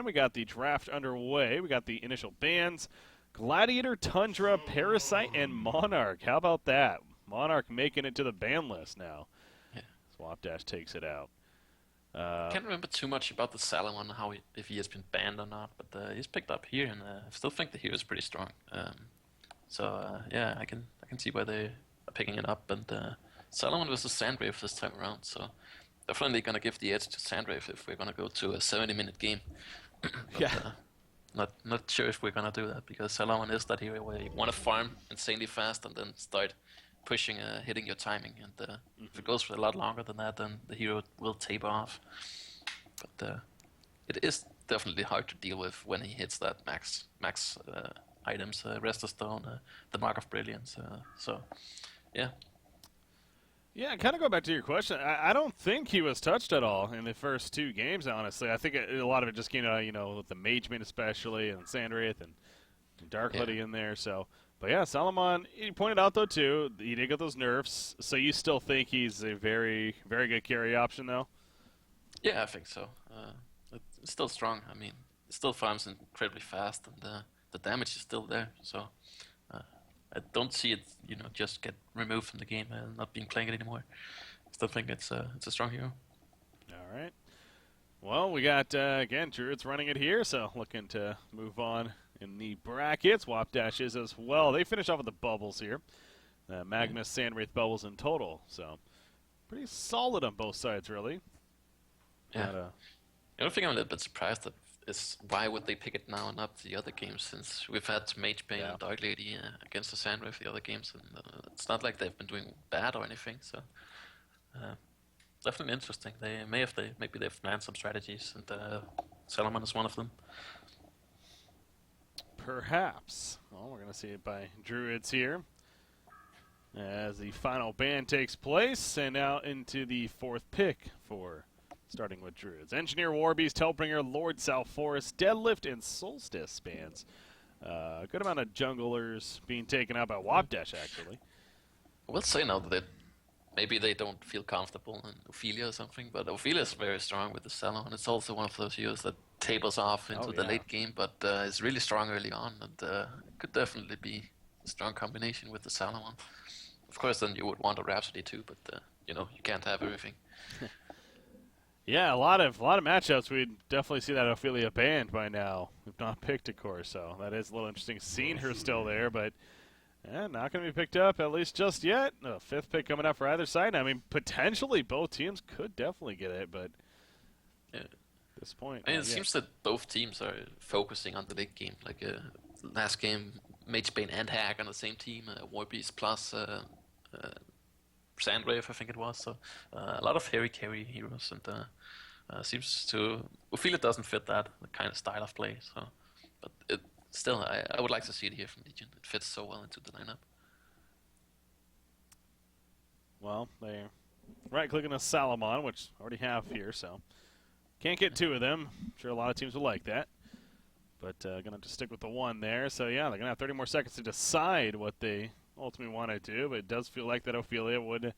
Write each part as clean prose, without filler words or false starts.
We got the draft underway. We got the initial bans. Gladiator, Tundra, Parasite, and Monarch. How about that? Monarch making it to the ban list now. Yeah. Swap Dash takes it out. I can't remember too much about the Salamon, if he has been banned or not, but he's picked up here, and I still think the hero is pretty strong. Yeah, I can see why they are picking it up. And Salamon versus Sandwave this time around, so definitely gonna give the edge to Sandwave if we're gonna go to a 70-minute game. Yeah. Not sure if we're gonna do that, because Salamon is that hero where you want to farm insanely fast and then start pushing, hitting your timing, and if it goes for a lot longer than that, then the hero will taper off. But it is definitely hard to deal with when he hits that max items, Rest Stone, the Mark of Brilliance. So, yeah. Yeah, kind of go back to your question. I don't think he was touched at all in the first two games, honestly. I think a lot of it just came out, with the Mage Main especially, and Sandwraith, and Dark Lady in there, so... But yeah, Salamon, he pointed out, though, too, he did get those nerfs, so you still think he's a very, very good carry option, though? Yeah, I think so. It's still strong. I mean, it still farms incredibly fast, and the damage is still there, so I don't see it, just get removed from the game and not being playing it anymore. I still think it's a strong hero. All right. Well, we got, again, Druids running it here, so looking to move on in the brackets. WOP Dash is as well. They finish off with the bubbles here. Magnus, Sandwraith bubbles in total, so pretty solid on both sides, really. Yeah. The only thing I'm a little bit surprised at is why would they pick it now and not the other games, since we've had Mage Bane and Dark Lady against the Sandwraith the other games, and it's not like they've been doing bad or anything, so definitely interesting. Maybe they've planned some strategies, and Salamon is one of them. Perhaps. Well, we're going to see it by Druids here as the final ban takes place, and now into the fourth pick for starting with Druids. Engineer, Warbeast, Hellbringer, Lord South Forest, Deadlift, and Solstice bans. A good amount of junglers being taken out by WOP Dash, actually. We'll say now that maybe they don't feel comfortable in Ophelia or something, but Ophelia is very strong with the Salamon. It's also one of those heroes that tapers off into the late game, but is really strong early on, and could definitely be a strong combination with the Salamon. Of course, then you would want a Rhapsody too, but you can't have everything. Yeah, a lot of matchups. We'd definitely see that Ophelia banned by now, if not picked, of course. So that is a little interesting. Seeing her still there, but not going to be picked up, at least just yet. No, fifth pick coming up for either side. I mean, potentially both teams could definitely get it, but at this point, it seems that both teams are focusing on the late game. Like last game, Mage Bane and Hag on the same team, Warbeast plus Sandwave, I think it was. So a lot of hairy carry heroes, and seems to Ophelia doesn't fit that kind of style of play. So, but still, I would like to see it here from Legion. It fits so well into the lineup. Well, they right-clicking a Salamon, which I already have here, so can't get two of them. I'm sure a lot of teams would like that. But going to have to stick with the one there. So, yeah, they're going to have 30 more seconds to decide what they ultimately want to do. But it does feel like that Ophelia would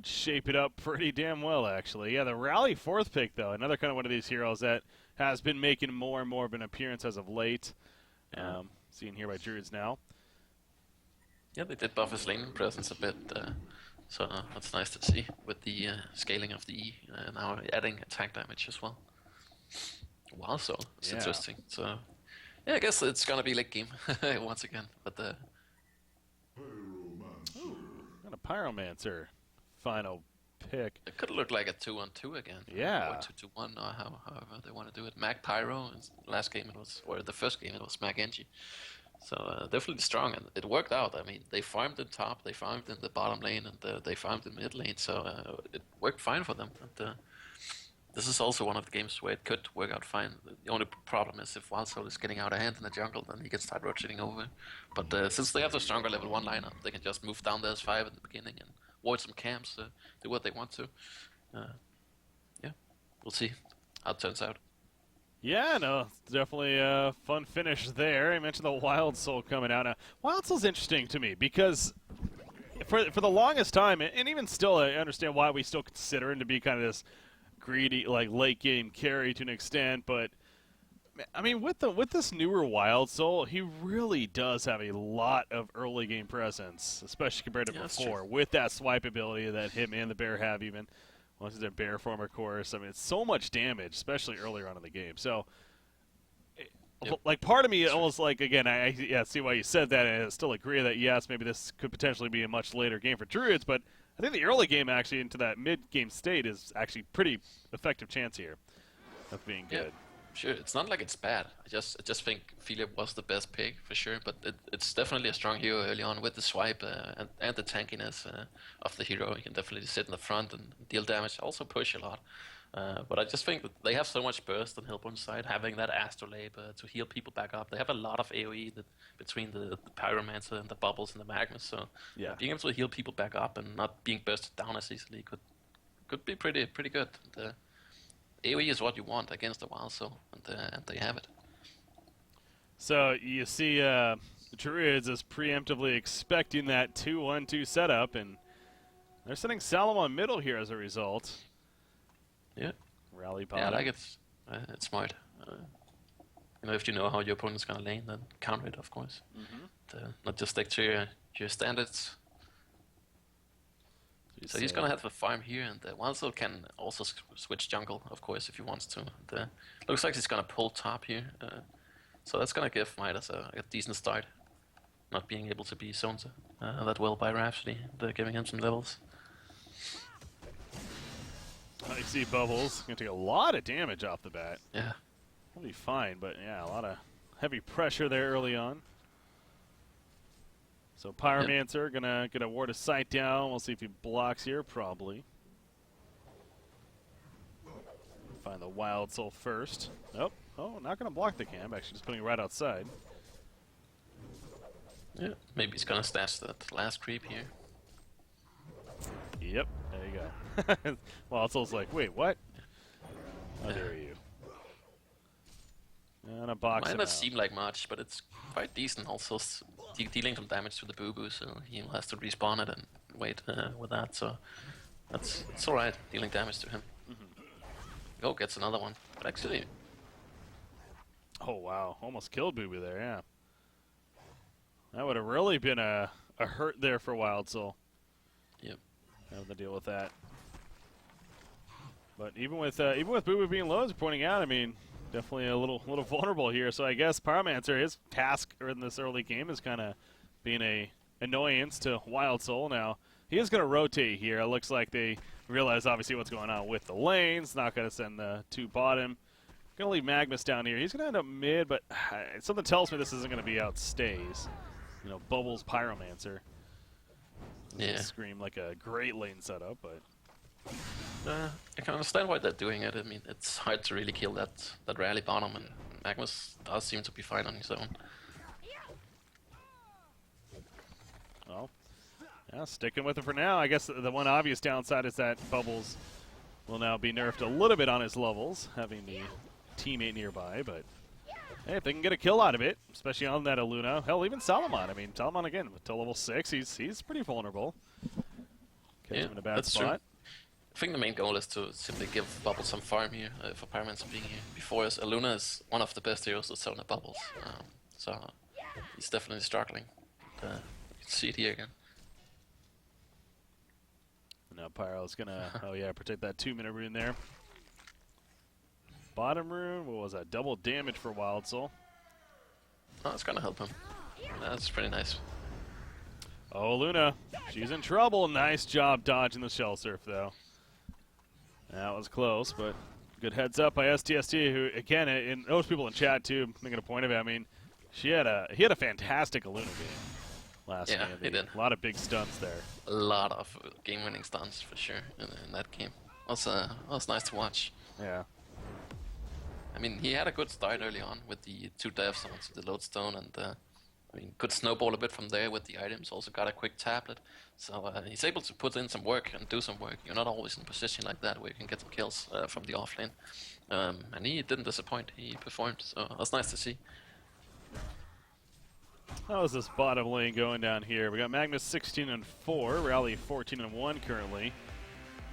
shape it up pretty damn well, actually. Yeah, the Rally fourth pick, though, another kind of one of these heroes that has been making more and more of an appearance as of late. Seen here by Druids now. Yeah, they did buff his lane presence a bit. So that's nice to see with the scaling of the E, now adding attack damage as well. Wow, so it's interesting. So yeah, I guess it's gonna be late game once again. But got a Pyromancer final pick. It could look like a 2-on-2 again. Yeah. Or 2-2-1, or however they want to do it. Mag Pyro. Last game it was, or the first game it was Mag Engie. So definitely strong, and it worked out. I mean, they farmed in top, they farmed in the bottom lane, and they farmed in mid lane, so it worked fine for them. And, this is also one of the games where it could work out fine. The only problem is if Wild Soul is getting out of hand in the jungle, then he can start rotating over. But since they have the stronger level 1 lineup, they can just move down there as 5 at the beginning and ward some camps, do what they want to. Yeah, we'll see how it turns out. Yeah, no, definitely a fun finish there. I mentioned the Wild Soul coming out. Now, Wild Soul's interesting to me because for the longest time, and even still, I understand why we still consider him to be kind of this greedy, like late game carry to an extent. But I mean, with this newer Wild Soul, he really does have a lot of early game presence, especially compared to before, with that swipe ability that him and the bear have. Even once he's in bear form, of course. I mean, it's so much damage, especially earlier on in the game. So, like, part of me almost like, again, I see why you said that, and I still agree that yes, maybe this could potentially be a much later game for Druids, but I think the early game actually into that mid-game state is actually pretty effective chance here of being good. Yeah. Sure, it's not like it's bad. I just think Philip was the best pick for sure, but it's definitely a strong hero early on with the swipe and the tankiness of the hero. You can definitely sit in the front and deal damage, also push a lot. But I just think that they have so much burst on Hellborn's side, having that Astrolabe to heal people back up. They have a lot of AoE between the Pyromancer and the Bubbles and the Magnus, so being able to heal people back up and not being bursted down as easily could be pretty good. AoE is what you want against the Wild Soul, and they have it. So you see Druids is preemptively expecting that 2-1-2 setup, and they're sending Salamon middle here as a result. Yeah. Rally bottom. Yeah, I like it. It's smart. If you know how your opponent's going to lane, then counter it, of course. Not just stick to your standards. So he's going to have a farm here, and the Wild Soul can also switch jungle, of course, if he wants to. Looks like he's going to pull top here. So that's going to give Midas a decent start. Not being able to be zoned that well by Rhapsody. They're giving him some levels. I see Bubbles. Going to take a lot of damage off the bat. Yeah. He'll be fine, but yeah, a lot of heavy pressure there early on. So Pyromancer gonna get a Ward of Sight down. We'll see if he blocks here, probably. Find the Wild Soul first. Nope. Oh, not gonna block the camp. Actually, just putting it right outside. Yeah, maybe he's gonna stash that last creep here. Yep, there you go. Wild Soul's like, wait, what? How dare you? And a box. Might not seem like much, but it's quite decent. Also, dealing some damage to the Boo Boo, so he has to respawn it and wait with that. So it's all right, dealing damage to him. Go gets another one, but actually, oh wow, almost killed Boo Boo there. Yeah, that would have really been a hurt there for Wild Soul. Yep, having to deal with that. But even with Boo Boo being low, as you're pointing out, I mean, definitely a little vulnerable here. So I guess Pyromancer, his task in this early game is kind of being a annoyance to Wild Soul. Now he is going to rotate here. It looks like they realize obviously what's going on with the lanes. Not going to send the 2 bottom. Going to leave Magnus down here. He's going to end up mid, but something tells me this isn't going to be outstays. Bubbles Pyromancer. Yeah. Scream like a great lane setup, but. I can understand why they're doing it. I mean, it's hard to really kill that rally bottom, and Magnus does seem to be fine on his own. Well, yeah, sticking with it for now. I guess the one obvious downside is that Bubbles will now be nerfed a little bit on his levels, having the teammate nearby, but hey, if they can get a kill out of it, especially on that Aluna, hell, even Salamon. I mean, Salamon, again, till level 6, he's pretty vulnerable. Catch him in a bad spot. True. I think the main goal is to simply give Bubbles some farm here for Pyromancer being here. Before us, Aluna is one of the best heroes to zone the Bubbles, so he's definitely struggling. You can see it here again. Now Pyro's gonna, protect that 2-minute rune there. Bottom rune, what was that? Double damage for Wild Soul. Oh, it's gonna help him. That's pretty nice. Oh, Luna, she's in trouble. Nice job dodging the Shell Surf, though. That was close, but good heads up by STST, who, again, and those people in chat, too, making a point of it. I mean, he had a fantastic Aluna game last game. He did. A lot of big stunts there. A lot of game-winning stunts, for sure, in that game. Was nice to watch. Yeah. I mean, he had a good start early on with the 2 deaths onto the Lodestone, and could snowball a bit from there with the items. Also got a quick tablet, so he's able to put in some work and do some work. You're not always in a position like that where you can get some kills from the offlane. And he didn't disappoint. He performed, so that's nice to see. How's this bottom lane going down here? We got Magnus 16-4, Rally 14-1 currently.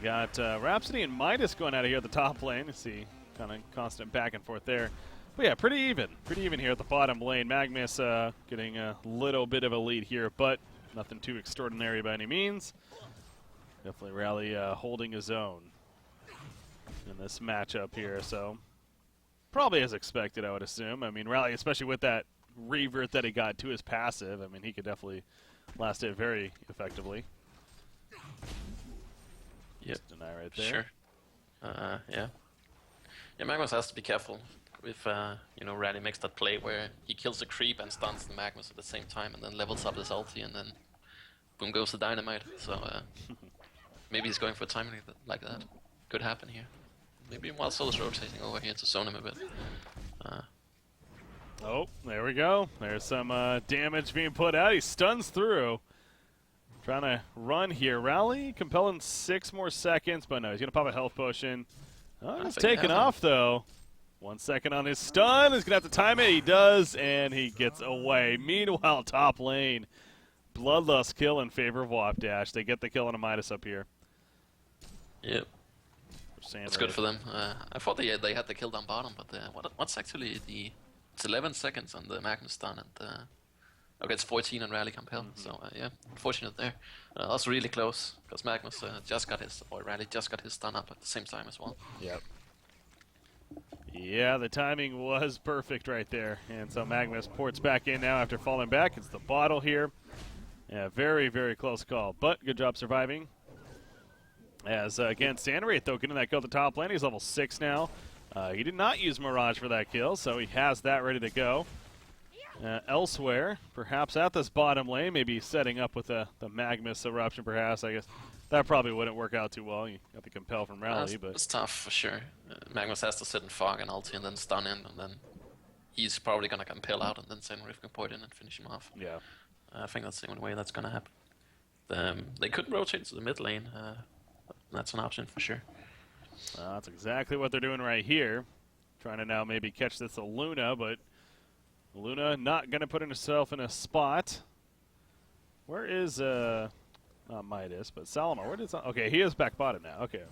Got Rhapsody and Midas going out of here at the top lane. You see, kind of constant back and forth there. But yeah, pretty even here at the bottom lane. Magnus getting a little bit of a lead here, but nothing too extraordinary by any means. Definitely Rally holding his own in this matchup here, so probably as expected, I would assume. I mean, Rally, especially with that revert that he got to his passive, I mean, he could definitely last it very effectively. Yep. Deny right there. Sure. Yeah. Yeah, Magnus has to be careful if you know, Rally makes that play where he kills the creep and stuns the Magnus at the same time, and then levels up his ulti, and then boom goes the dynamite. So maybe he's going for a timing like that. Could happen here. Maybe while Solo's rotating over here to zone him a bit. Oh, there we go. There's some damage being put out. He stuns through. Trying to run here. Rally compelling 6 more seconds, but no, he's going to pop a health potion. Oh, he's taking off, though. 1 second on his stun. He's going to have to time it. He does, and he gets away. Meanwhile, top lane. Bloodlust kill in favor of WOP Dash. They get the kill on a Midas up here. Yep. That's good for them. I thought they had the kill down bottom, but what's actually the... It's 11 seconds on the Magnus stun, and okay, it's 14 on Rally Compel, so yeah, unfortunate there. Also really close, because Magnus Rally just got his stun up at the same time as well. Yep. Yeah, the timing was perfect right there, and so Magnus ports back in now after falling back. It's the bottle here. Yeah, very, very close call, but good job surviving. As again, Sandwraith though getting that kill at the top lane. He's level 6 now. He did not use Mirage for that kill, so he has that ready to go. Elsewhere, perhaps at this bottom lane, maybe setting up with the Magnus eruption, perhaps. I guess that probably wouldn't work out too well. You got the compel from Rally, but it's tough for sure. Magnus has to sit in fog and ulti and then stun in, and then he's probably gonna compel out, and then Sandwraith can point in and finish him off. Yeah, I think that's the only way that's gonna happen. They could rotate to the mid lane. That's an option for sure. That's exactly what they're doing right here. Trying to now maybe catch this Luna, but Luna not going to put herself in a spot. Where is, not Midas, but Salomar? Where did okay, he is back bottom now. Okay,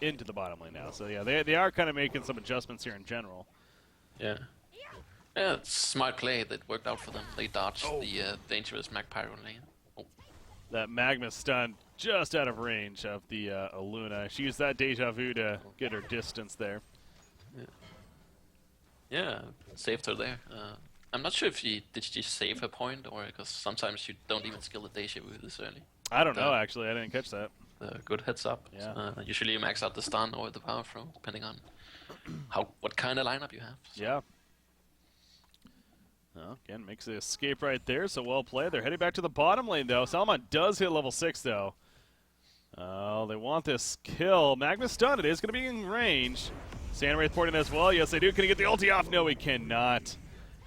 into the bottom lane now. So yeah, they are kind of making some adjustments here in general. Yeah. Yeah, it's smart play that worked out for them. They dodged the dangerous Magpyro lane. That Magma stun just out of range of the Luna. She used that Deja Vu to get her distance there. Yeah, saved her there. I'm not sure if she save her point, or because sometimes you don't even skill the Deja Vu this early. I don't know, actually. I didn't catch that. Good heads up. Yeah. Usually you max out the stun or the power throw, depending on what kind of lineup you have. So. Yeah. Again, makes the escape right there, so well played. They're heading back to the bottom lane, though. Salomon does hit level 6, though. Oh, they want this kill. Magnus stun, it is going to be in range. Sandwraith porting as well. Yes, they do. Can he get the ulti off? No, he cannot.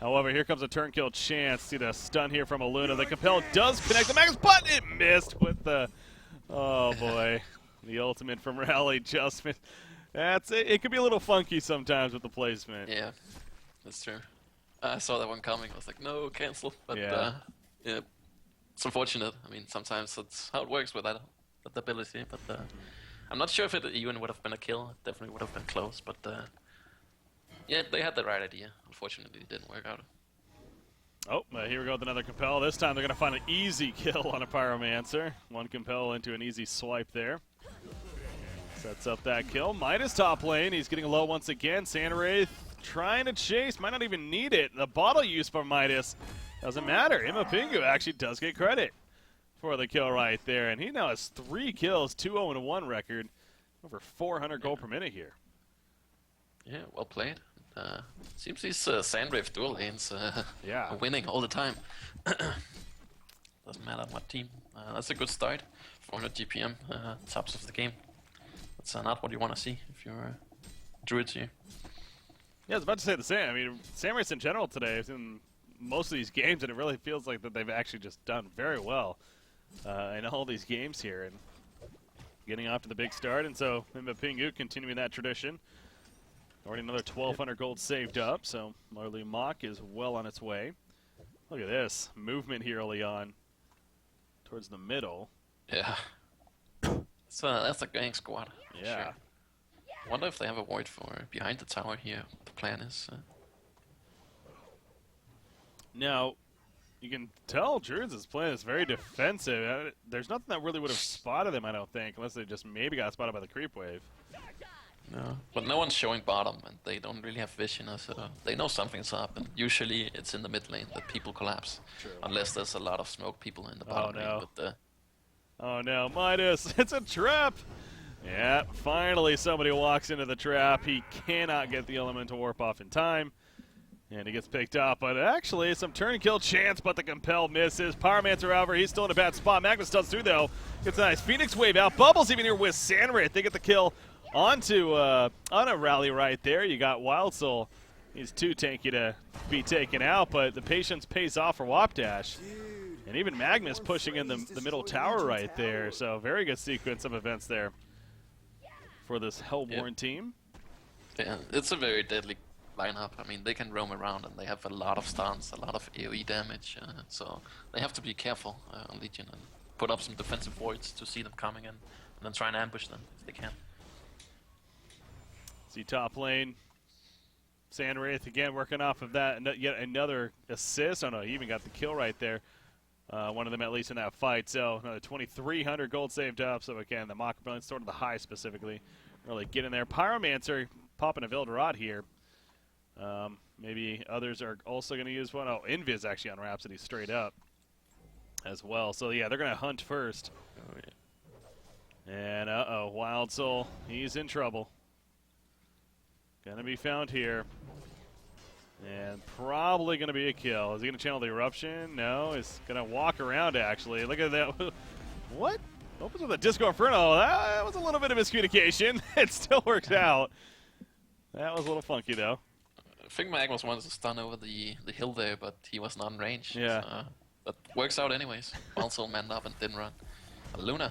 However, here comes a turn kill chance. See the stun here from Luna. The compel does connect the Magnus, but it missed with the... Oh, boy. The ultimate from Rally just missed. It could be a little funky sometimes with the placement. Yeah, that's true. I saw that one coming. I was like, no, cancel. But yeah, it's unfortunate. I mean, sometimes that's how it works with that ability. But I'm not sure if it even would have been a kill. It definitely would have been close. But yeah, they had the right idea. Unfortunately, it didn't work out. Oh, here we go with another compel. This time they're going to find an easy kill on a Pyromancer. One compel into an easy swipe there. Sets up that kill. Midas top lane. He's getting low once again. Sandwraith trying to chase. Might not even need it. The bottle use for Midas doesn't matter. Imapingu actually does get credit for the kill right there. And he now has 3 kills, 2-0-1 record. Over 400 gold per minute here. Yeah, well played. Seems these Sandwraith dual lanes are winning all the time. Doesn't matter what team. That's a good start. 400 GPM, tops of the game. That's not what you want to see if you're Druids here. Yeah, I was about to say the same. I mean, Sandwraiths in general today is in most of these games, and it really feels like that they've actually just done very well in all these games here and getting off to the big start. And so Pingu continuing that tradition. Already another 1,200 gold saved up, so Marley Mock is well on its way. Look at this movement here early on towards the middle. Yeah. So that's a gang squad. Yeah. Sure. Wonder if they have a void for behind the tower here. What the plan is. Now, you can tell Druids is playing this very defensive. There's nothing that really would have spotted them, I don't think, unless they just maybe got spotted by the creep wave. No, but no one's showing bottom, and they don't really have vision, so they know something's up, and usually it's in the mid lane that people collapse. True. Unless there's a lot of smoke people in the bottom lane. But, oh no, Midas, it's a trap! Yeah, finally somebody walks into the trap. He cannot get the elemental warp off in time. And he gets picked up, but actually some turn and kill chance, but the compel misses. Pyromancer, however, he's still in a bad spot. Magnus does through, though. Gets a nice Phoenix Wave out. Bubbles even here with Sandwraith. They get the kill onto on a rally right there. You got Wild Soul. He's too tanky to be taken out, but the patience pays off for WOP Dash. And even Magnus pushing in the middle tower right there. So very good sequence of events there for this Hellborn team. Yeah, it's a very deadly lineup. I mean, they can roam around and they have a lot of stuns, a lot of AoE damage, so they have to be careful on Legion and put up some defensive voids to see them coming in and then try and ambush them if they can. See top lane, Sandwraith again working off of that, yet another assist. Oh no, he even got the kill right there. One of them at least in that fight. So another 2,300 gold saved up. So again, the Mock Rebellion, sort of the high specifically, really get in there. Pyromancer popping a Vilderot here. Maybe others are also going to use one. Oh, Invis actually on Rhapsody straight up as well. So yeah, they're going to hunt first. Oh, yeah. And uh-oh, Wild Soul, he's in trouble. Gonna be found here. And probably gonna be a kill. Is he gonna channel the eruption? No, he's gonna walk around actually. Look at that. What? Opens with a Disco Inferno. That was a little bit of miscommunication. It still works out. That was a little funky though. I think Magnus wanted to stun over the hill there, but he was not in range. Yeah. So, but works out anyways. Also manned up and didn't run. Luna.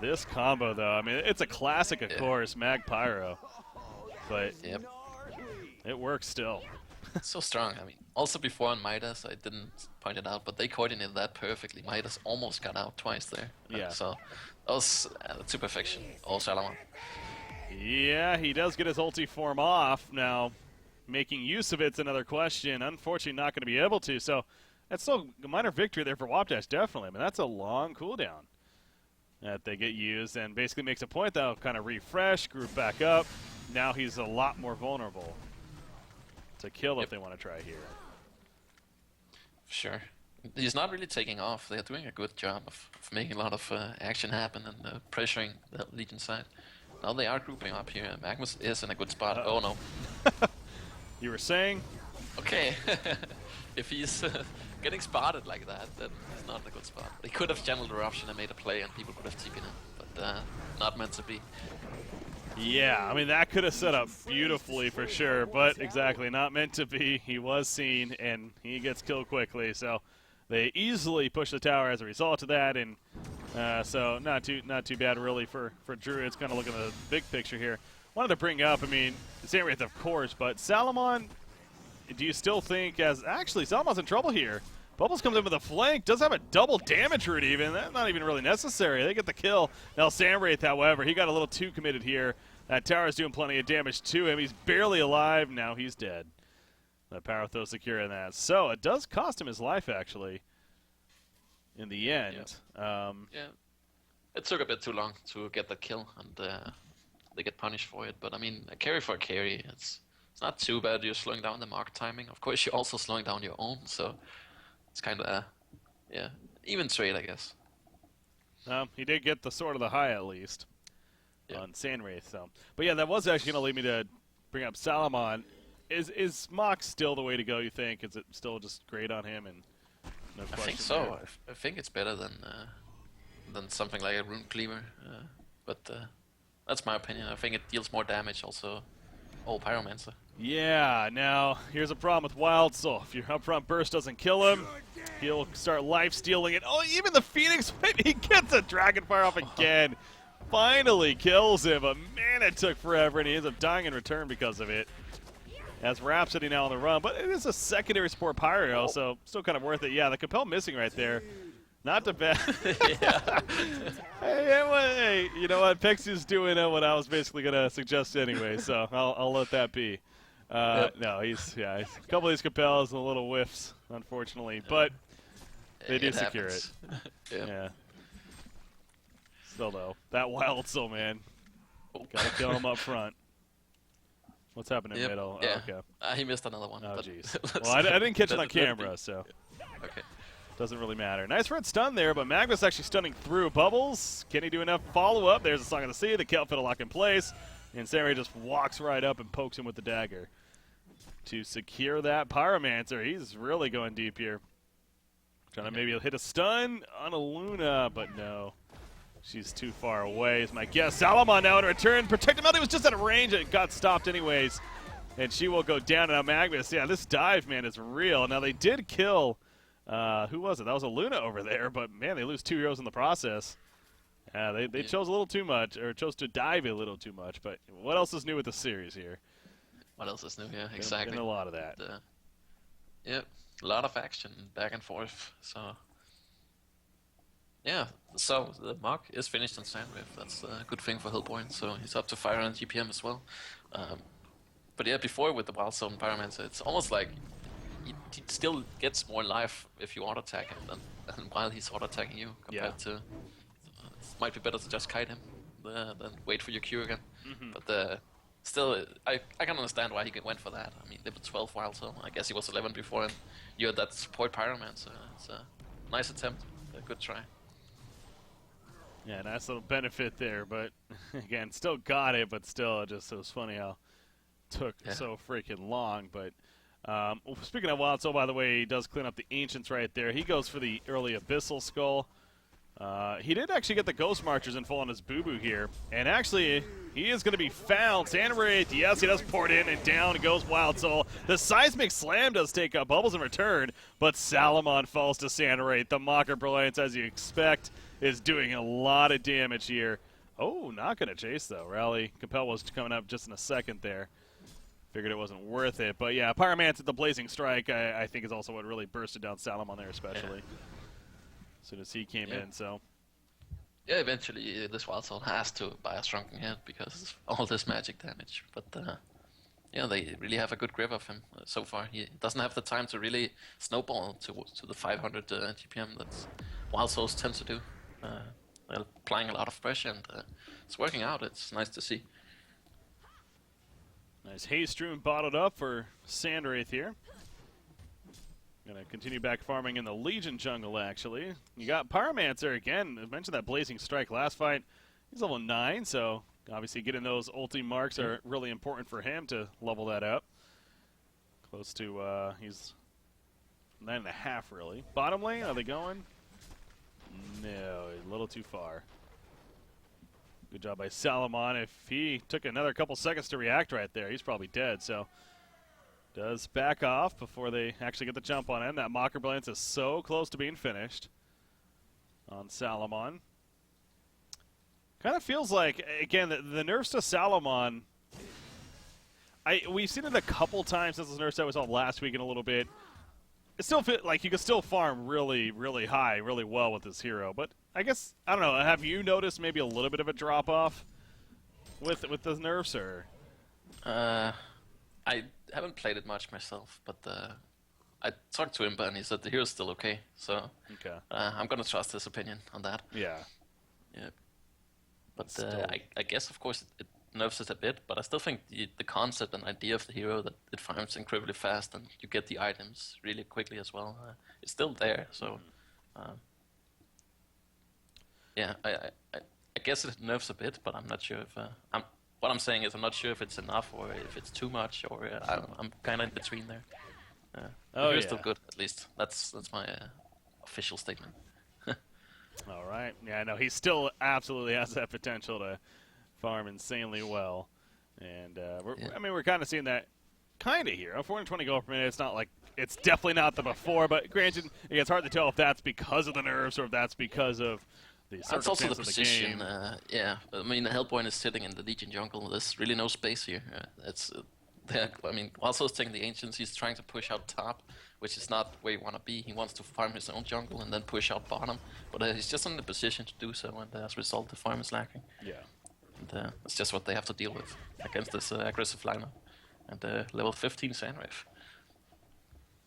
This combo though, I mean, it's a classic of course, Mag Pyro. But yep. It works still. So strong. I mean, also before on Midas, I didn't point it out, but they coordinated that perfectly. Midas almost got out twice there. Yeah. So that was to perfection. All Salamon. Yeah, he does get his ulti form off. Now, making use of it's another question. Unfortunately, not going to be able to. So that's still a minor victory there for WOP Dash, definitely. I mean, that's a long cooldown that they get used, and basically makes a point that'll kind of refresh, group back up. Now he's a lot more vulnerable to kill if they want to try here. Sure. He's not really taking off. They're doing a good job of making a lot of action happen and pressuring the Legion side. Now they are grouping up here. Magnus is in a good spot. Oh no. You were saying? Okay. If he's getting spotted like that, then he's not in a good spot. They could have channeled eruption and made a play and people could have TP'd him, but not meant to be. Yeah, I mean, that could have set up beautifully for sure, but exactly, not meant to be. He was seen, and he gets killed quickly, so they easily push the tower as a result of that, and so not too bad really for Druids. Kind of looking at the big picture here. Wanted to bring up, I mean, Sandwraith of course, but Salamon, do you still think actually Salamon's in trouble here? Bubbles comes in with a flank, does have a double damage root even. That's not even really necessary. They get the kill. Now Sandwraith, however, he got a little too committed here. That tower is doing plenty of damage to him. He's barely alive. Now he's dead. The power throw secure in that. So it does cost him his life, actually, in the end. Yeah. It took a bit too long to get the kill, and they get punished for it. But, I mean, a carry for a carry, it's not too bad. You're slowing down the mark timing. Of course, you're also slowing down your own, so it's kind of, even trade, I guess. He did get the sword of the high, at least, on Sandwraith. So. But, yeah, that was actually going to lead me to bring up Salamon. Is Mock still the way to go, you think? Is it still just great on him? And no I think so. I think it's better than something like a Rune Cleaver. But that's my opinion. I think it deals more damage also. Oh, Pyromancer. Yeah, now, here's a problem with Wild Soul. If your upfront burst doesn't kill him, he'll start life-stealing it. Oh, even the Phoenix Wave, he gets a Dragonfire off again. Finally kills him, but man, it took forever, and he ends up dying in return because of it. As Rhapsody now on the run, but it is a secondary support Pyro, so still kind of worth it. Yeah, the Compel missing right there. Not too bad. Hey, you know what? Pexy's doing what I was basically going to suggest anyway, so I'll let that be. No, he's a couple of these Capels and a little whiffs, unfortunately, but they do secure it. Yeah. Still though, that wild soul, man. Gotta kill him up front. What's happening in middle? Yeah. Oh, okay. He missed another one. Oh, jeez. Well, I didn't catch it on camera, so okay. doesn't really matter. Nice red stun there, but Magnus actually stunning through Bubbles. Can he do enough follow-up? There's a Song of the Sea. The Kelp Fiddle lock in place, and Samurai just walks right up and pokes him with the dagger to secure that Pyromancer. He's really going deep here. Trying to maybe hit a stun on a Luna, but no. She's too far away, is my guess. Salomon now in return. Protectability was just out of range, and it got stopped anyways. And she will go down. Now Magnus, yeah, this dive, man, is real. Now they did kill, who was it? That was a Luna over there, but man, they lose 2 heroes in the process. They chose a little too much, or chose to dive a little too much, but what else is new with the series here? What else is new? Yeah, exactly. Been a lot of that. Yep, a lot of action back and forth. So, yeah, so the mock is finished on Sandrift. That's a good thing for Hellborn. So he's up to 500 GPM as well. But yeah, before with the Wild Soul and Pyromancer, it's almost like he still gets more life if you auto-attack him than while he's auto-attacking you compared to... it might be better to just kite him than wait for your Q again. But still, I can understand why he went for that. I mean, level 12 Wild Soul. I guess he was 11 before, and you had that support Pyromancer. It's a nice attempt. A good try. Yeah, nice little benefit there, but again, still got it, but still, it was funny how it took so freaking long. But speaking of Wild Soul, by the way, he does clean up the Ancients right there. He goes for the early Abyssal Skull. He did actually get the Ghost Marchers in full on his boo-boo here, and actually, he is going to be found. Sandwraith, yes, he does pour it in, and down goes Wild Soul. The Seismic Slam does take up Bubbles in return, but Salomon falls to Sandwraith. The Mocker Brilliance, as you expect, is doing a lot of damage here. Oh, not going to chase, though. Rally Capel was coming up just in a second there. Figured it wasn't worth it. But, yeah, Pyromancer, the Blazing Strike, I think is also what really bursted down Salomon there especially. As soon as he came in, so... Yeah, eventually this Wild Soul has to buy a Shrunken Head because of all this magic damage. But, yeah, they really have a good grip of him so far. He doesn't have the time to really snowball to the 500 GPM that Wild Souls tend to do. They're applying a lot of pressure, and it's working out. It's nice to see. Nice haste room bottled up for Sandwraith here. Gonna continue back farming in the Legion jungle, actually. You got Pyromancer again. I mentioned that Blazing Strike last fight. He's level 9, so obviously getting those ulti marks are really important for him to level that up. Close to, he's 9.5 really. Bottom lane, are they going? No, a little too far. Good job by Salomon. If he took another couple seconds to react right there, he's probably dead, so... Does back off before they actually get the jump on him. That Mocker Brilliance is so close to being finished on Salomon. Kind of feels like, again, the nerfs to Salomon, we've seen it a couple times since the nerfs that was on last week and a little bit. It still feels like you can still farm really, really high, really well with this hero. But I guess, I don't know, have you noticed maybe a little bit of a drop-off with the nerfs, or? I haven't played it much myself, but I talked to him, and he said the hero's still okay. So I'm gonna trust his opinion on that. Yeah. Yeah. But I guess, of course, it nerfs it a bit, but I still think the concept and idea of the hero, that it farms incredibly fast and you get the items really quickly as well, it's still there. So yeah, I guess it nerfs a bit, but I'm not sure if what I'm saying is I'm not sure if it's enough or if it's too much, or I'm kind of in between there. It's still good, at least. That's my official statement. All right. Yeah, no, he still absolutely has that potential to farm insanely well. And we're kind of seeing that kind of here. 420 gold per minute, it's not like, it's definitely not the before, but granted, it's hard to tell if that's because of the nerfs or if that's because of that's also the position. Yeah, I mean, the Hellborn is sitting in the Legion jungle. There's really no space here. I mean, also taking the Ancients, he's trying to push out top, which is not where you want to be. He wants to farm his own jungle and then push out bottom, but he's just in the position to do so, and as a result, the farm is lacking. Yeah. And it's just what they have to deal with against this aggressive lineup. and the level 15 Sandrift.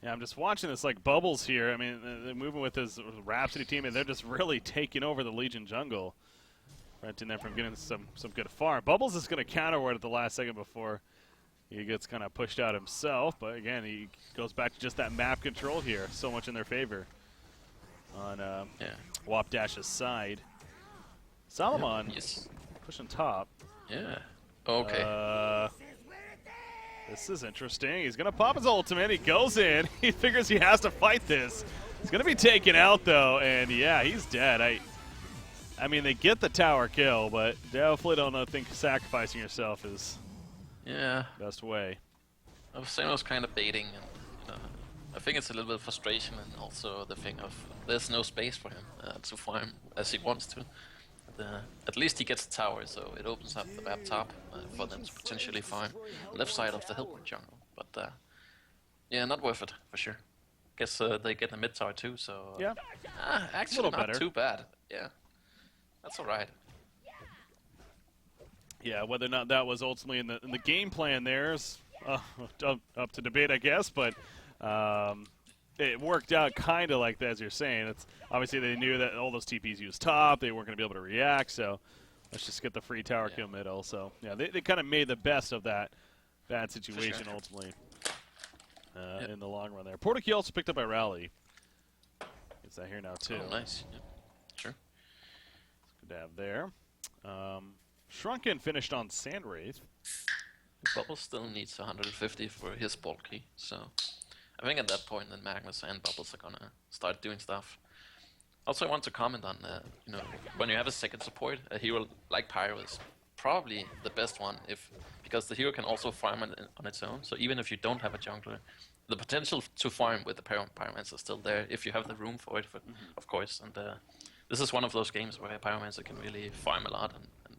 Yeah, I'm just watching this like Bubbles here. I mean, they're moving with his Rhapsody team, and they're just really taking over the Legion jungle, preventing them from getting some good farm. Bubbles is going to counter ward at the last second before he gets kind of pushed out himself. But again, he goes back to just that map control here. So much in their favor on WOP Dash's side. Salomon pushing top. Yeah. Okay. This is interesting. He's going to pop his ultimate. He goes in. He figures he has to fight this. He's going to be taken out, though, and yeah, he's dead. I mean, they get the tower kill, but definitely don't think sacrificing yourself is the best way. I was saying I was kind of baiting, and I think it's a little bit of frustration, and also the thing of there's no space for him to farm as he wants to. At least he gets the tower, so it opens up the map top for them to potentially farm left side of the Hellborn jungle. But yeah, not worth it for sure. Guess they get the mid tower too, so yeah, actually not too bad. Yeah, that's all right. Yeah, whether or not that was ultimately in the game plan there is up to debate, I guess. But it worked out kind of like that, as you're saying. It's obviously they knew that all those TPs used top. They weren't going to be able to react, so let's just get the free tower kill middle. So yeah, they kind of made the best of that bad situation ultimately in the long run there. Portakey also picked up by Rally. Gets that here now too. Oh, nice. Yeah. Sure. It's good to have there. Shrunken finished on Sandwraith. Bubbles still needs 150 for his bulky, so I think at that point, then Magnus and Bubbles are gonna start doing stuff. Also, I want to comment on when you have a second support, a hero like Pyro is probably the best one because the hero can also farm on its own. So even if you don't have a jungler, the potential to farm with the Pyromancer is still there if you have the room for it, of course. And this is one of those games where Pyromancer can really farm a lot and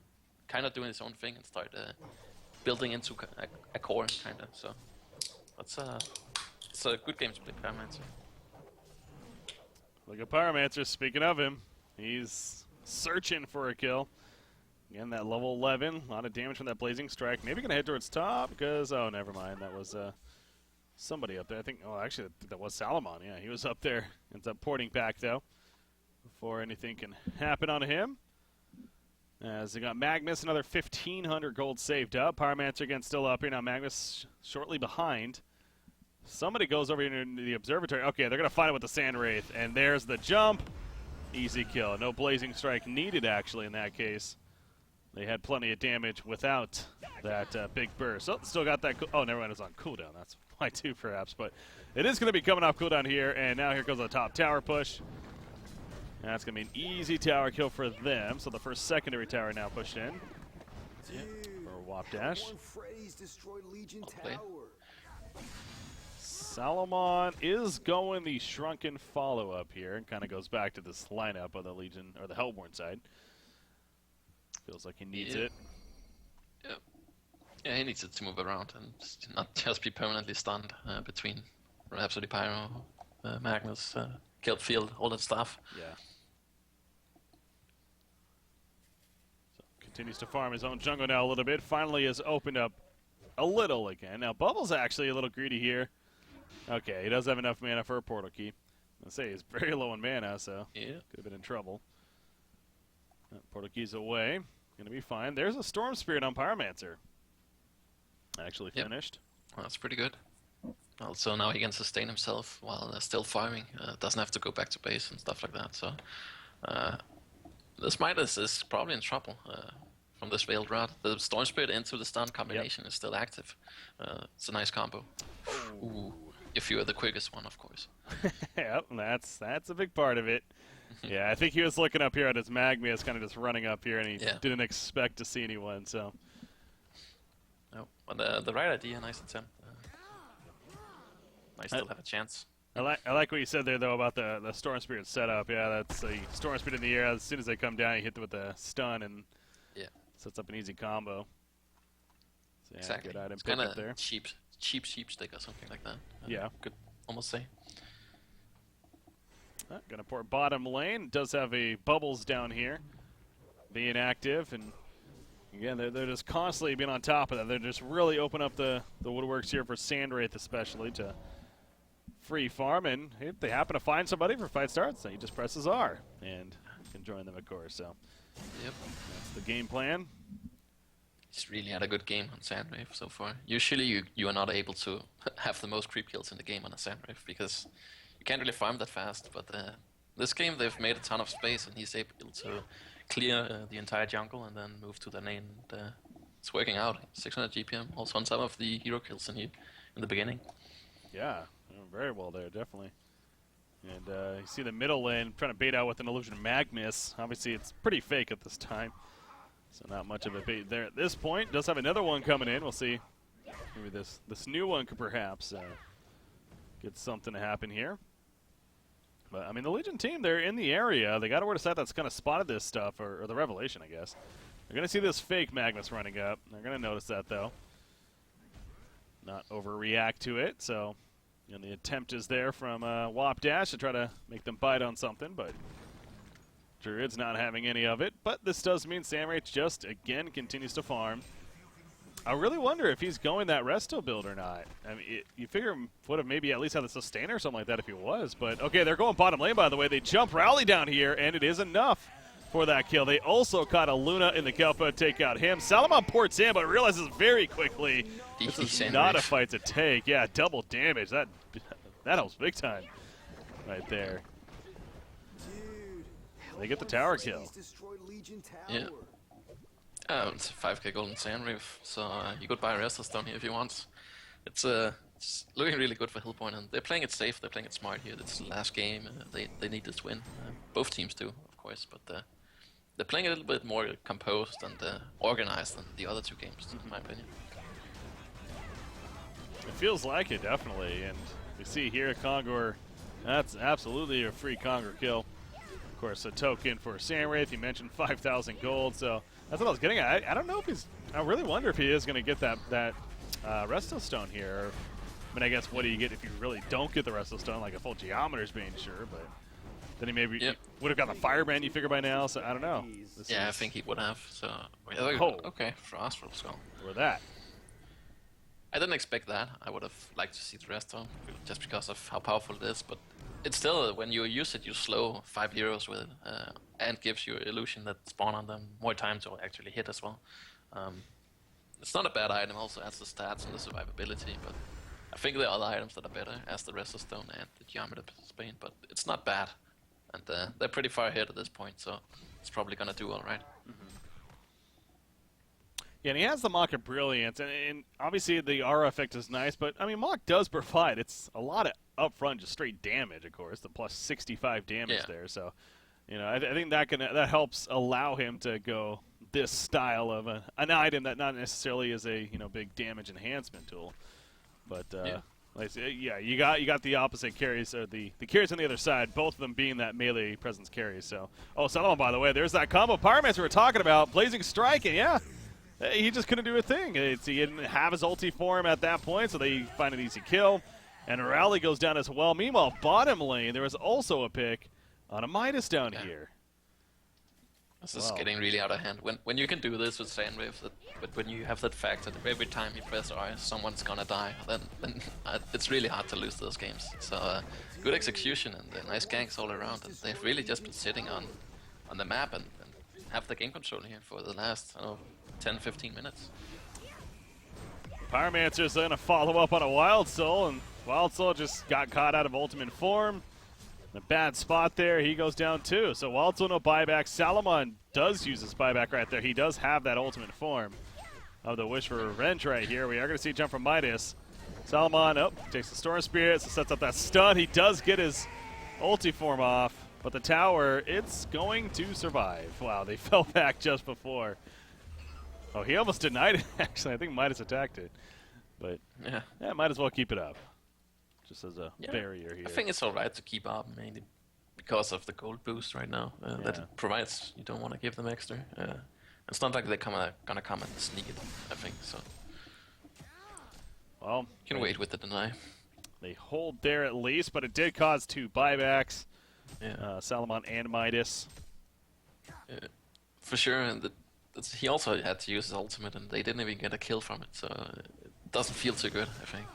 kind of doing his own thing and start building into a core, kind of. So that's it's a good game to play Pyromancer. Look at Pyromancer, speaking of him, he's searching for a kill. Again, that level 11, a lot of damage from that Blazing Strike. Maybe going to head towards top because, oh, never mind. That was somebody up there. I think, actually, that was Salomon. Yeah, he was up there. Ends up porting back, though, before anything can happen on him. As they got Magnus, another 1,500 gold saved up. Pyromancer, again, still up here. Now Magnus shortly behind. Somebody goes over here into the observatory. Okay, they're going to find it with the Sandwraith. And there's the jump. Easy kill. No Blazing Strike needed, actually, in that case. They had plenty of damage without that big burst. Oh, still got that. Oh, never mind. It was on cooldown. That's why, too, perhaps. But it is going to be coming off cooldown here. And now here goes the top tower push. And that's going to be an easy tower kill for them. So the first secondary tower now pushed in. Yeah. For WOP Dash. Salomon is going the Shrunken follow-up here and kind of goes back to this lineup of the Legion, or the Hellborn side. Feels like he needs it. Yeah, he needs it to move around and not just be permanently stunned between Rhapsody Pyro, Magnus, Killed Field, all that stuff. Yeah. So continues to farm his own jungle now a little bit. Finally has opened up a little again. Now Bubbles actually a little greedy here. Okay, he does have enough mana for a portal key. I'll say he's very low in mana, so could have been in trouble. Portal key's away. Gonna be fine. There's a Storm Spirit on Pyromancer. Actually finished. Well, that's pretty good. Also, now he can sustain himself while still farming. Doesn't have to go back to base and stuff like that. So, this Midas is probably in trouble from this Veiled Rod. The Storm Spirit into the stun combination is still active. It's a nice combo. Ooh. If you are the quickest one, of course. Yep, that's a big part of it. Yeah, I think he was looking up here at his Magmius, kind of just running up here, and he didn't expect to see anyone. So, no, but the right idea, nice attempt. Might still have a chance. I like what you said there though about the Storm Spirit setup. Yeah, that's a Storm Spirit in the air. As soon as they come down, you hit them with the stun and sets up an easy combo. So, yeah, exactly. Good item it's pick up there. Cheap stick or something like that. Could almost say. Gonna port bottom lane. Does have a Bubbles down here, being active, and Again, they're just constantly being on top of that. They're just really open up the woodworks here for Sandwraith especially to free farm. And if they happen to find somebody for fight starts, then he just presses R and can join them, of course. So Yep. that's the game plan. He's really had a good game on Sandwave so far. Usually you are not able to have the most creep kills in the game on a Sandwave because you can't really farm that fast. But this game they've made a ton of space and he's able to clear the entire jungle and then move to the lane. And, it's working out. 600 GPM, also on top of the hero kills in the beginning. Yeah, very well there, definitely. And you see the middle lane trying to bait out with an illusion Magnus. Obviously, it's pretty fake at this time, so not much of a bait there at this point. Does have another one coming in. We'll see. Maybe this new one could perhaps get something to happen here. But, I mean, the Legion team, they're in the area. They got a word of sight that's kind of spotted this stuff, or the Revelation, I guess. They're going to see this fake Magnus running up. They're going to notice that, though. Not overreact to it, so the attempt is there from WOP Dash to try to make them bite on something, but Druid's not having any of it. But this does mean Sandwraith just, again, continues to farm. I really wonder if he's going that resto build or not. I mean, you figure he would have maybe at least had the sustainer or something like that if he was. But, okay, they're going bottom lane, by the way. They jump rally down here, and it is enough for that kill. They also caught a Luna in the Kelpa to take out him. Salomon ports in, but realizes very quickly this is not a fight to take. Yeah, double damage. That helps big time right there. They get the tower kill. Yeah. It's a 5k golden Sandwraith, so you could buy a Restless down here if you want. It's looking really good for Hillpoint, and they're playing it safe, they're playing it smart here. It's the last game, they need this win. Both teams do, of course, but they're playing a little bit more composed and organized than the other two games, in my opinion. It feels like it, definitely, and we see here Kongor, that's absolutely a free Kongor kill. Of course, a token for Sandwraith. You mentioned 5,000 gold, so that's what I was getting at. I don't know if he's. I really wonder if he is going to get that Resto Stone here. I mean, I guess what do you get if you really don't get the Resto Stone? Like a full Geometer's being sure, but then he maybe would have got the Firebrand. You figure by now. So I don't know. I think he would have. So okay, Frostful Skull. Or that. I didn't expect that. I would have liked to see the Resto just because of how powerful it is, but. It's still, when you use it, you slow 5 heroes with it, and gives you illusion that spawn on them more time to actually hit as well. It's not a bad item, also adds the stats and the survivability, but I think there are other items that are better, as the Restless Stone and the Geometer Spain, but it's not bad. And they're pretty far ahead at this point, so it's probably going to do alright. Yeah, and he has the Mock of Brilliance, and obviously the aura effect is nice, but, I mean, Mock does provide. It's a lot of upfront, just straight damage, of course, the plus 65 damage there. So, I think that helps allow him to go this style of an item that not necessarily is a big damage enhancement tool. But like I say, you got the opposite carries, or the carries on the other side, both of them being that melee presence carries. So, Solomon, by the way, there's that combo Pyromancer we were talking about, Blazing Strike, and he just couldn't do a thing. He didn't have his ulti for him at that point, so they find an easy kill. And Rally goes down as well. Meanwhile, bottom lane, there was also a pick on a Midas down here. This is getting really out of hand. When you can do this with Sandwave, but when you have that fact that every time you press R, someone's gonna die, then it's really hard to lose those games. So good execution and nice ganks all around. And they've really just been sitting on the map and have the game control here for the last 10-15 minutes. Pyromancer's going to follow up on a Wild Soul, and Wild Soul just got caught out of ultimate form. In a bad spot there, he goes down too. So Wild Soul no buyback. Salomon does use his buyback right there. He does have that ultimate form of the Wish for Revenge right here. We are going to see a jump from Midas. Salomon, takes the Storm Spirit, so sets up that stun. He does get his ulti form off, but the tower, it's going to survive. Wow, they fell back just before. Oh, he almost denied it, actually. I think Midas attacked it. But, might as well keep it up. Just as a barrier here. I think it's alright to keep up, mainly because of the gold boost right now that it provides. You don't want to give them extra. It's not like they're gonna come and sneak it, I think, so. Well, you can wait with the deny. They hold there at least, but it did cause 2 buybacks. Yeah. Salomon and Midas. For sure, and he also had to use his ultimate, and they didn't even get a kill from it, so it doesn't feel too good, I think.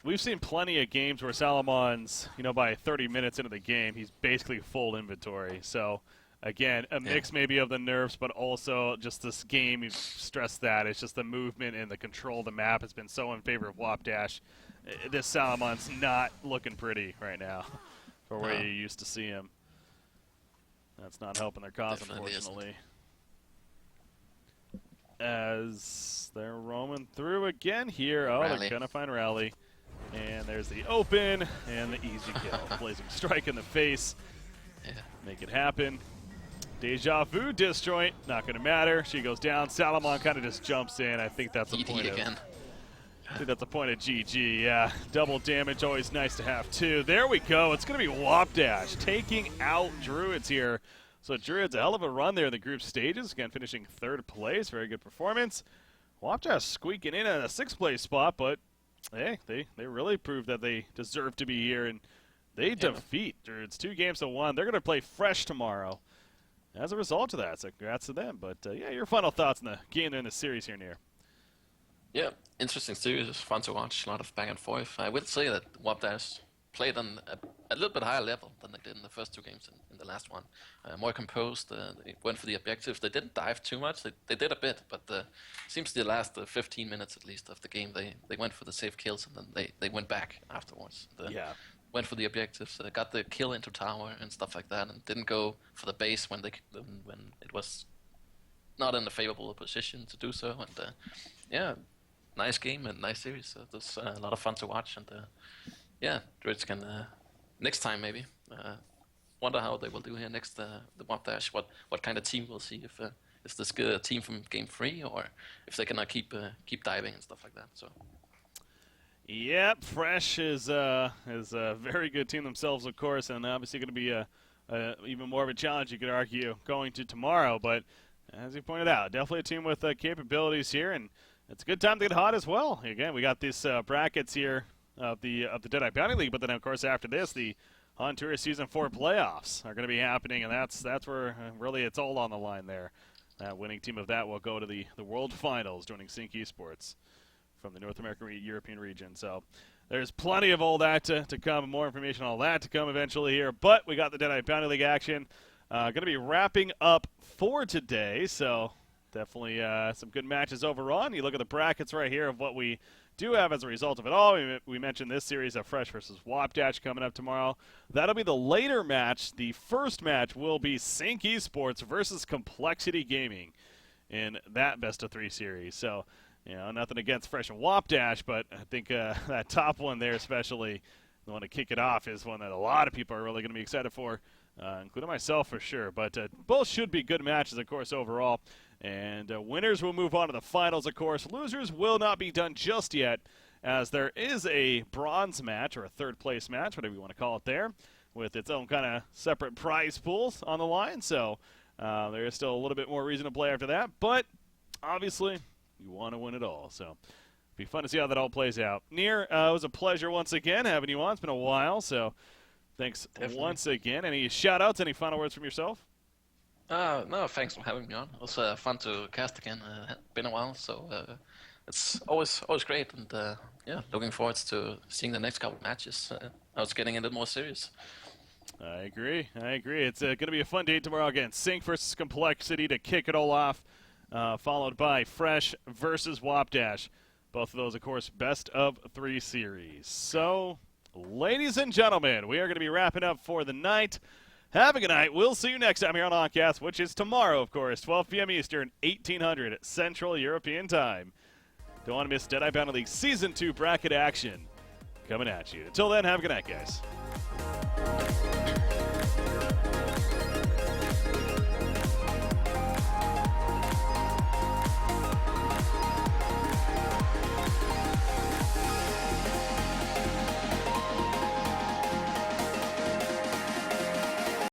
We've seen plenty of games where Salamon's, by 30 minutes into the game, he's basically full inventory. So, again, a mix maybe of the nerfs, but also just this game, you've stressed that. It's just the movement and the control of the map has been so in favor of WOP Dash. This Salamon's not looking pretty right now for where you used to see him. That's not helping their cause, definitely unfortunately. As they're roaming through again here. Oh, they're going to find Rally. And there's the open and the easy kill. Blazing Strike in the face. Make it happen. Deja Vu disjoint. Not going to matter. She goes down. Salamon kind of just jumps in. I think that's a point again. I think that's a point of GG. Yeah, double damage. Always nice to have too. There we go. It's going to be WOP Dash taking out Druids here. So Druids, a hell of a run there in the group stages. Again, finishing 3rd place. Very good performance. WOP Dash squeaking in at a 6th place spot, but hey, they really proved that they deserve to be here, and they defeat Druids 2-1. They're going to play Fresh tomorrow as a result of that, so congrats to them. But, yeah, your final thoughts on the game in the series here, Nir. Yeah, interesting series. It's fun to watch. A lot of back and forth. I will say that WOP Dash played on a little bit higher level than they did in the first 2 games in the last one. More composed. They went for the objectives. They didn't dive too much. They did a bit, but seems the last 15 minutes at least of the game, they went for the safe kills, and then they went back afterwards. Went for the objectives, got the kill into tower and stuff like that, and didn't go for the base when it was not in a favorable position to do so. And yeah, nice game and nice series. It was a lot of fun to watch, and yeah, Druids can next time maybe. Wonder how they will do here next the WOP Dash. What kind of team we'll see, if it's this good team from game 3, or if they cannot keep diving and stuff like that. So. Yep, Fresh is a very good team themselves, of course, and obviously going to be even more of a challenge, you could argue, going to tomorrow. But as you pointed out, definitely a team with capabilities here, and it's a good time to get hot as well. Again, we got these brackets here of the Deadeye Bounty League, but then of course after this, the Honduras Season 4 playoffs are going to be happening, and that's where really it's all on the line there. That winning team of that will go to the World Finals, joining Sync Esports from the North American European region. So there's plenty of all that to come, more information on all that to come eventually here. But we got the Deadeye Bounty League action. Going to be wrapping up for today, so definitely some good matches overall. And you look at the brackets right here of what we do have as a result of it all. We mentioned this series of Fresh versus WOP Dash coming up tomorrow. That'll be the later match. The first match will be Sync Esports versus Complexity Gaming in that best-of-3 series. So, nothing against Fresh and WOP Dash, but I think that top one there, especially the one to kick it off, is one that a lot of people are really going to be excited for, including myself for sure. But both should be good matches, of course, overall. And winners will move on to the finals, of course. Losers will not be done just yet, as there is a bronze match, or a third-place match, whatever you want to call it there, with its own kind of separate prize pools on the line. So there is still a little bit more reason to play after that. But obviously, you want to win it all. So it'll be fun to see how that all plays out. Nir, it was a pleasure once again having you on. It's been a while, so thanks once again. Any shout-outs, any final words from yourself? No, thanks for having me on. It was fun to cast again. Been a while, so it's always great. And yeah, looking forward to seeing the next couple matches. Now it's getting a little more serious. I agree. It's going to be a fun day tomorrow again. Sync versus Complexity to kick it all off, followed by Fresh versus WOP Dash. Both of those, of course, best-of-3 series. So, ladies and gentlemen, we are going to be wrapping up for the night. Have a good night. We'll see you next time here on Oncast, which is tomorrow, of course, 12 p.m. Eastern, 1800 Central European Time. Don't want to miss Deadeye Bounty League Season 2 bracket action coming at you. Until then, have a good night, guys.